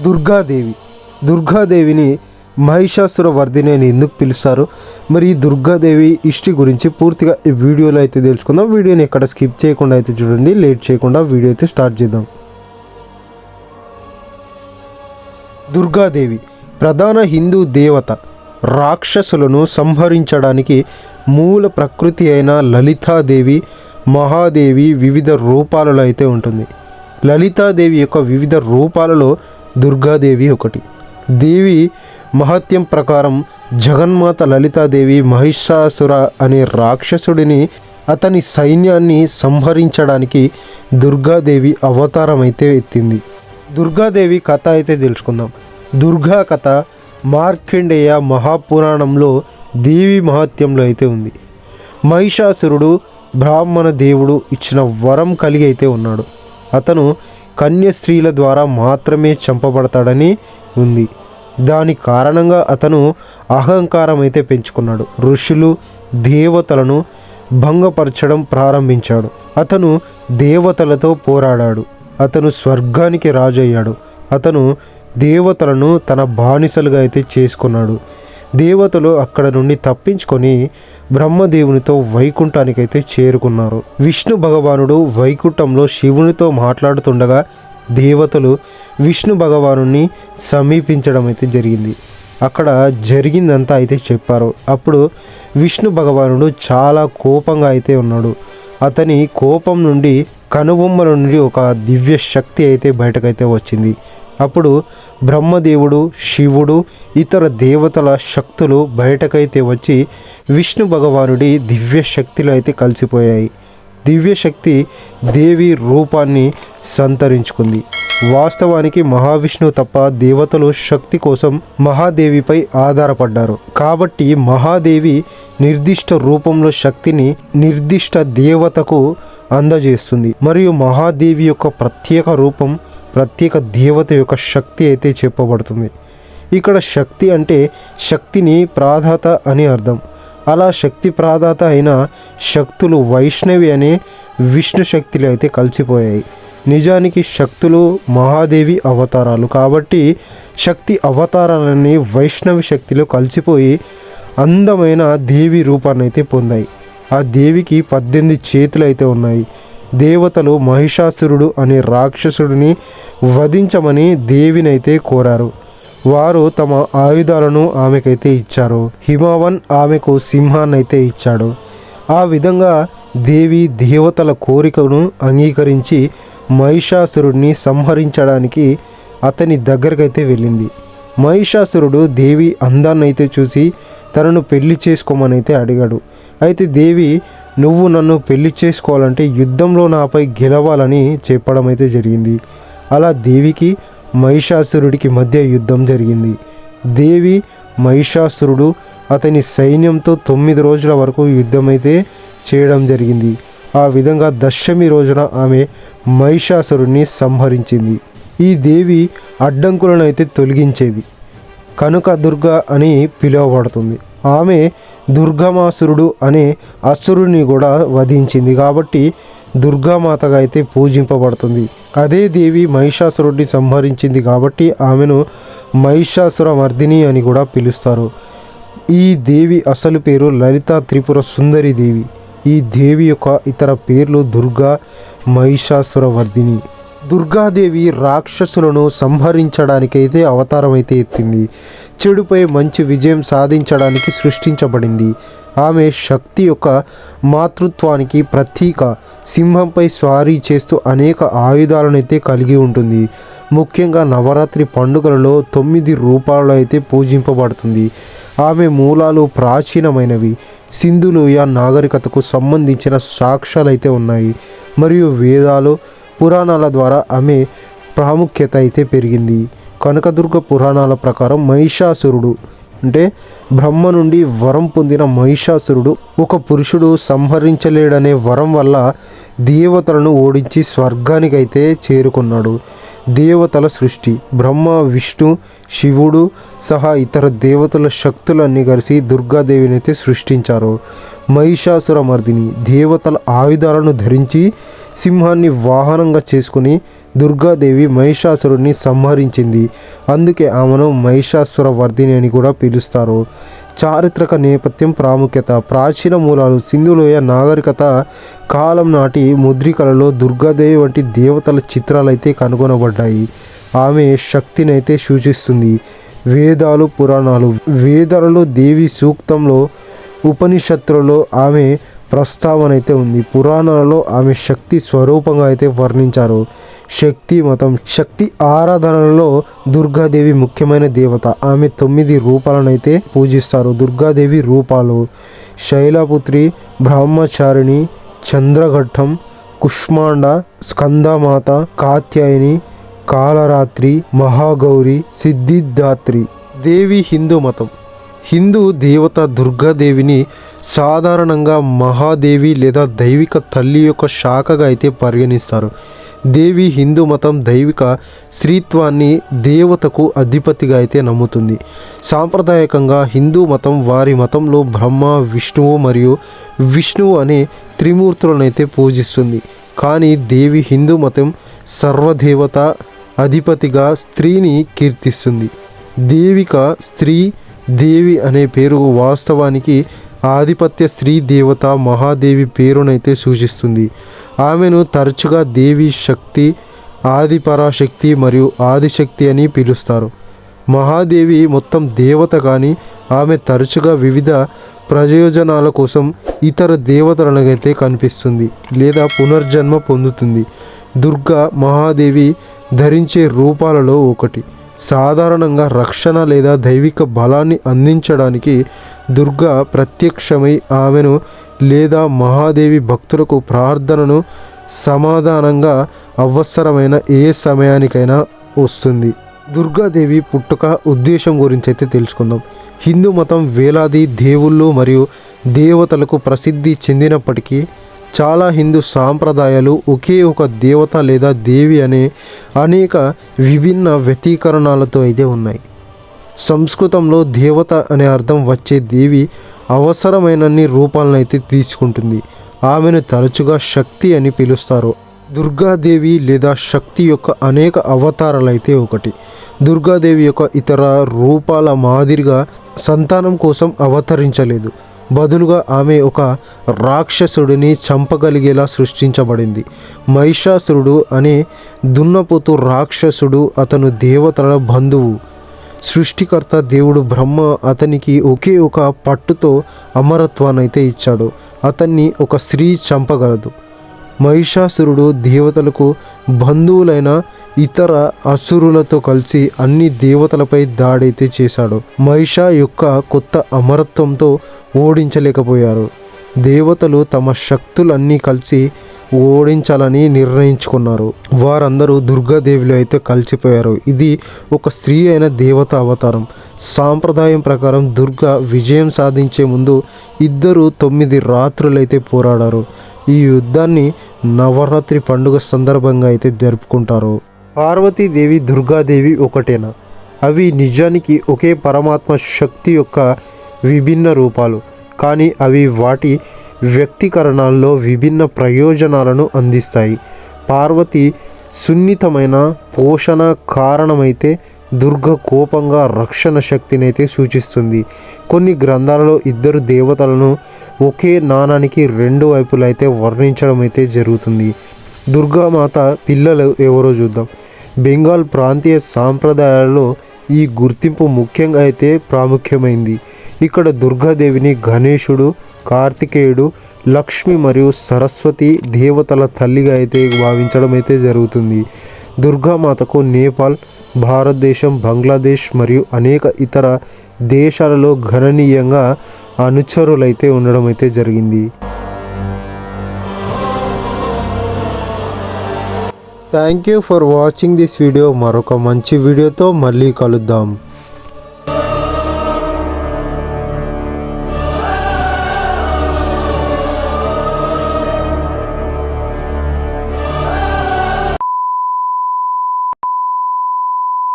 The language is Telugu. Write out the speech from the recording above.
దుర్గాదేవి. దుర్గాదేవిని మహిషాసుర వర్ధిని అని ఎందుకు పిలుస్తారు, మరి ఈ దుర్గాదేవి హిస్టరీ గురించి పూర్తిగా ఈ వీడియోలో అయితే తెలుసుకుందాం. వీడియోని ఎక్కడ స్కిప్ చేయకుండా అయితే చూడండి. లేట్ చేయకుండా వీడియో అయితే స్టార్ట్ చేద్దాం. దుర్గాదేవి ప్రధాన హిందూ దేవత. రాక్షసులను సంహరించడానికి మూల ప్రకృతి అయిన లలితాదేవి, మహాదేవి వివిధ రూపాలలో అయితే ఉంటుంది. లలితాదేవి యొక్క వివిధ రూపాలలో దుర్గాదేవి ఒకటి. దేవి మహత్యం ప్రకారం జగన్మాత లలితాదేవి మహిషాసుర అనే రాక్షసుడిని, అతని సైన్యాన్ని సంహరించడానికి దుర్గాదేవి అవతారం అయితే ఎత్తింది. దుర్గాదేవి కథ అయితే తెలుసుకుందాం. దుర్గా కథ మార్కండేయ మహాపురాణంలో దేవి మహత్యంలో అయితే ఉంది. మహిషాసురుడు బ్రాహ్మణ దేవుడు ఇచ్చిన వరం కలిగి అయితే ఉన్నాడు. అతను కన్యస్త్రీల ద్వారా మాత్రమే చంపబడతాడని ఉంది. దాని కారణంగా అతను అహంకారం అయితే పెంచుకున్నాడు. ఋషులు దేవతలను భంగపరచడం ప్రారంభించాడు. అతను దేవతలతో పోరాడాడు. అతను స్వర్గానికి రాజు అయ్యాడు. అతను దేవతలను తన బానిసలుగా అయితే చేసుకున్నాడు. దేవతలు అక్కడ నుండి తప్పించుకొని బ్రహ్మదేవునితో వైకుంఠానికైతే చేరుకున్నారు. విష్ణు భగవానుడు వైకుంఠంలో శివునితో మాట్లాడుతుండగా దేవతలు విష్ణు భగవానుని సమీపించడం అయితే జరిగింది. అక్కడ జరిగిందంతా అయితే చెప్పారు. అప్పుడు విష్ణు భగవానుడు చాలా కోపంగా అయితే ఉన్నాడు. అతని కోపం నుండి కనుబొమ్మల నుండి ఒక దివ్య శక్తి అయితే బయటకైతే వచ్చింది. అప్పుడు బ్రహ్మదేవుడు, శివుడు, ఇతర దేవతల శక్తులు బయటకైతే వచ్చి విష్ణు భగవానుడి దివ్య శక్తిలో అయితే కలిసిపోయాయి. దివ్యశక్తి దేవి రూపాన్ని సంతరించుకుంది. వాస్తవానికి మహావిష్ణువు తప్ప దేవతలు శక్తి కోసం మహాదేవిపై ఆధారపడ్డారు. కాబట్టి మహాదేవి నిర్దిష్ట రూపంలో శక్తిని నిర్దిష్ట దేవతకు అందజేస్తుంది. మరియు మహాదేవి యొక్క ప్రత్యేక రూపం ప్రత్యేక దేవత యొక్క శక్తి అయితే చెప్పబడుతుంది. ఇక్కడ శక్తి అంటే శక్తిని ప్రాధాత అని అర్థం. అలా శక్తి ప్రాధాత అయిన శక్తులు వైష్ణవి అనే విష్ణు శక్తులు అయితే కలిసిపోయాయి. నిజానికి శక్తులు మహాదేవి అవతారాలు. కాబట్టి శక్తి అవతారాలన్నీ వైష్ణవి శక్తిలో కలిసిపోయి అందమైన దేవి రూపాన్ని అయితే పొందాయి. ఆ దేవికి 18 చేతులు అయితే ఉన్నాయి. దేవతలు మహిషాసురుడు అనే రాక్షసుడిని వధించమని దేవినైతే కోరారు. వారు తమ ఆయుధాలను ఆమెకైతే ఇచ్చారు. హిమవన్ ఆమెకు సింహాన్ని అయితే ఇచ్చాడు. ఆ విధంగా దేవి దేవతల కోరికను అంగీకరించి మహిషాసురుడిని సంహరించడానికి అతని దగ్గరకైతే వెళ్ళింది. మహిషాసురుడు దేవి అందాన్ని అయితే చూసి తనను పెళ్లి చేసుకోమని అయితే అడిగాడు. అయితే దేవి, నువ్వు నన్ను పెళ్లి చేసుకోవాలంటే యుద్ధంలో నాపై గెలవాలని చెప్పడం అయితే జరిగింది. అలా దేవికి మహిషాసురుడికి మధ్య యుద్ధం జరిగింది. దేవి, మహిషాసురుడు అతని సైన్యంతో 9 రోజుల వరకు యుద్ధం అయితే చేయడం జరిగింది. ఆ విధంగా దశమి రోజున ఆమె మహిషాసురుడిని సంహరించింది. ఈ దేవి అడ్డంకులను అయితే తొలగించేది కనుక దుర్గా అని పిలువబడుతుంది. ఆమె దుర్గమాసురుడు అనే అసురుడిని కూడా వధించింది కాబట్టి దుర్గామాతగా అయితే పూజింపబడుతుంది. అదే దేవి మహిషాసురుడిని సంహరించింది కాబట్టి ఆమెను మహిషాసుర మర్దిని అని కూడా పిలుస్తారు. ఈ దేవి అసలు పేరు లలిత త్రిపుర సుందరి దేవి. ఈ దేవి యొక్క ఇతర పేర్లు దుర్గా, మహిషాసుర వర్ధిని. దుర్గాదేవి రాక్షసులను సంహరించడానికైతే అవతారం అయితే ఎత్తింది. చెడుపై మంచి విజయం సాధించడానికి సృష్టించబడింది. ఆమె శక్తి యొక్క మాతృత్వానికి ప్రతీక. సింహంపై స్వారీ చేస్తూ అనేక ఆయుధాలను అయితే కలిగి ఉంటుంది. ముఖ్యంగా నవరాత్రి పండుగలలో 9 రూపాలలో అయితే పూజింపబడుతుంది. ఆమె మూలాలు ప్రాచీనమైనవి. సింధులోయ నాగరికతకు సంబంధించిన సాక్ష్యాలు అయితే ఉన్నాయి. మరియు వేదాలు, పురాణాల ద్వారా ఆమె ప్రాముఖ్యత అయితే పెరిగింది. కనకదుర్గ పురాణాల ప్రకారం మహిషాసురుడు అంటే బ్రహ్మ నుండి వరం పొందిన మహిషాసురుడు ఒక పురుషుడు సంహరించలేడనే వరం వల్ల దేవతలను ఓడించి స్వర్గానికైతే చేరుకున్నాడు. దేవతల సృష్టి బ్రహ్మ, విష్ణు, శివుడు సహా ఇతర దేవతల శక్తులన్నీ కలిసి దుర్గాదేవిని అయితే సృష్టించారు. మహిషాసురమర్దిని. దేవతల ఆయుధాలను ధరించి సింహాన్ని వాహనంగా చేసుకుని దుర్గాదేవి మహిషాసురుడిని సంహరించింది. అందుకే ఆమెను మహిషాసురవర్ధిని అని కూడా పిలుస్తారు. చారిత్రక నేపథ్యం, ప్రాముఖ్యత. ప్రాచీన మూలాలు. సింధులోయ నాగరికత కాలం నాటి ముద్రికలలో దుర్గాదేవి వంటి దేవతల చిత్రాలు అయితే కనుగొనబడ్డాయి. ఆమె శక్తిని అయితే సూచిస్తుంది. వేదాలు, పురాణాలు. వేదాలలో దేవి సూక్తంలో, ఉపనిషత్తులలో ఆమె ప్రస్తావన అయితే ఉంది. పురాణాలలో ఆమె శక్తి స్వరూపంగా అయితే వర్ణించారు. శక్తి మతం. శక్తి ఆరాధనలో దుర్గాదేవి ముఖ్యమైన దేవత. ఆమె 9 రూపాలను అయితే పూజిస్తారు. దుర్గాదేవి రూపాలు: శైలపుత్రి, బ్రహ్మచారిణి, చంద్రఘట్టం, కుష్మాండ, స్కందమాత, కాత్యాయని, కాలరాత్రి, మహాగౌరి, సిద్ధిదాత్రి. దేవి హిందూ మతం. హిందూ దేవత దుర్గాదేవిని సాధారణంగా మహాదేవి లేదా దైవిక తల్లి యొక్క శాఖగా అయితే పరిగణిస్తారు. దేవి హిందూ మతం దైవిక స్త్రీత్వాన్ని, దేవతకు అధిపతిగా అయితే నమ్ముతుంది. సాంప్రదాయకంగా హిందూ మతం వారి మతంలో బ్రహ్మ, విష్ణువు మరియు విష్ణువు అనే త్రిమూర్తులను అయితే పూజిస్తుంది. కానీ దేవి హిందూ మతం సర్వదేవత అధిపతిగా స్త్రీని కీర్తిస్తుంది. దేవిక స్త్రీ, దేవి అనే పేరు వాస్తవానికి ఆధిపత్య స్త్రీ దేవత మహాదేవి పేరునైతే సూచిస్తుంది. ఆమెను తరచుగా దేవి శక్తి, ఆదిపరాశక్తి మరియు ఆదిశక్తి అని పిలుస్తారు. మహాదేవి మొత్తం దేవత, కానీ ఆమె తరచుగా వివిధ ప్రయోజనాల కోసం ఇతర దేవతలనైతే కనిపిస్తుంది లేదా పునర్జన్మ పొందుతుంది. దుర్గా మహాదేవి ధరించే రూపాలలో ఒకటి. సాధారణంగా రక్షణ లేదా దైవిక బలాన్ని అందించడానికి దుర్గా ప్రత్యక్షమై ఆమెను లేదా మహాదేవి భక్తులకు ప్రార్థనను సమాధానంగా అవసరమైన ఏ సమయానికైనా వస్తుంది. దుర్గాదేవి పుట్టుక ఉద్దేశం గురించి అయితే తెలుసుకుందాం. హిందూ మతం వేలాది దేవుళ్ళు మరియు దేవతలకు ప్రసిద్ధి చెందినప్పటికీ చాలా హిందూ సాంప్రదాయాలు ఒకే ఒక దేవత లేదా దేవి అనే అనేక విభిన్న వ్యక్తీకరణలతో అయితే ఉన్నాయి. సంస్కృతంలో దేవత అనే అర్థం వచ్చే దేవి అవసరమైనన్ని రూపాలను అయితే తీసుకుంటుంది. ఆమెను తరచుగా శక్తి అని పిలుస్తారు. దుర్గాదేవి లేదా శక్తి యొక్క అనేక అవతారాలు అయితే ఒకటి. దుర్గాదేవి యొక్క ఇతర రూపాల మాదిరిగా సంతానం కోసం అవతరించలేదు. బదులుగా ఆమె ఒక రాక్షసుడిని చంపగలిగేలా సృష్టించబడింది. మహిషాసురుడు అనే దున్నపోతు రాక్షసుడు. అతను దేవతల బంధువు. సృష్టికర్త దేవుడు బ్రహ్మ అతనికి ఒకే ఒక పట్టుతో అమరత్వాన్ని అయితే ఇచ్చాడు. అతన్ని ఒక స్త్రీ చంపగలదు. మహిషాసురుడు దేవతలకు బంధువులైన ఇతర అసురులతో కలిసి అన్ని దేవతలపై దాడైతే చేశాడు. మహిష యొక్క కొత్త అమరత్వంతో ఓడించలేకపోయారు. దేవతలు తమ శక్తులన్నీ కలిసి ఓడించాలని నిర్ణయించుకున్నారు. వారందరూ దుర్గాదేవిలో అయితే కలిసిపోయారు. ఇది ఒక స్త్రీ అయిన దేవత అవతారం. సాంప్రదాయం ప్రకారం దుర్గా విజయం సాధించే ముందు ఇద్దరు 9 రాత్రులైతే పోరాడారు. ఈ యుద్ధాన్ని నవరాత్రి పండుగ సందర్భంగా అయితే జరుపుకుంటారు. పార్వతీదేవి, దుర్గాదేవి ఒకటేనా? అవి నిజానికి ఒకే పరమాత్మ శక్తి యొక్క విభిన్న రూపాలు. కానీ అవి వాటి వ్యక్తీకరణల్లో విభిన్న ప్రయోజనాలను అందిస్తాయి. పార్వతి సున్నితమైన పోషణ కారణమైతే దుర్గ కోపంగా రక్షణ శక్తినైతే సూచిస్తుంది. కొన్ని గ్రంథాలలో ఇద్దరు దేవతలను ఒకే నాణానికి 2 వైపులు అయితే వర్ణించడం అయితే జరుగుతుంది. దుర్గామాత పిల్లలు ఎవరో చూద్దాం. బెంగాల్ ప్రాంతీయ సాంప్రదాయాలలో ఈ గుర్తింపు ముఖ్యంగా అయితే ప్రాముఖ్యమైంది. ఇక్కడ దుర్గాదేవిని గణేశుడు, కార్తికేయుడు, లక్ష్మి మరియు సరస్వతి దేవతల తల్లిగా అయితే భావించడం అయితే జరుగుతుంది. దుర్గామాతకు నేపాల్, భారతదేశం, బంగ్లాదేశ్ మరియు అనేక ఇతర దేశాలలో గణనీయంగా అనుచరులైతే ఉండడం అయితే జరిగింది. Thank you for watching this video. మరొక మంచి వీడియోతో మళ్ళీ కలుద్దాం.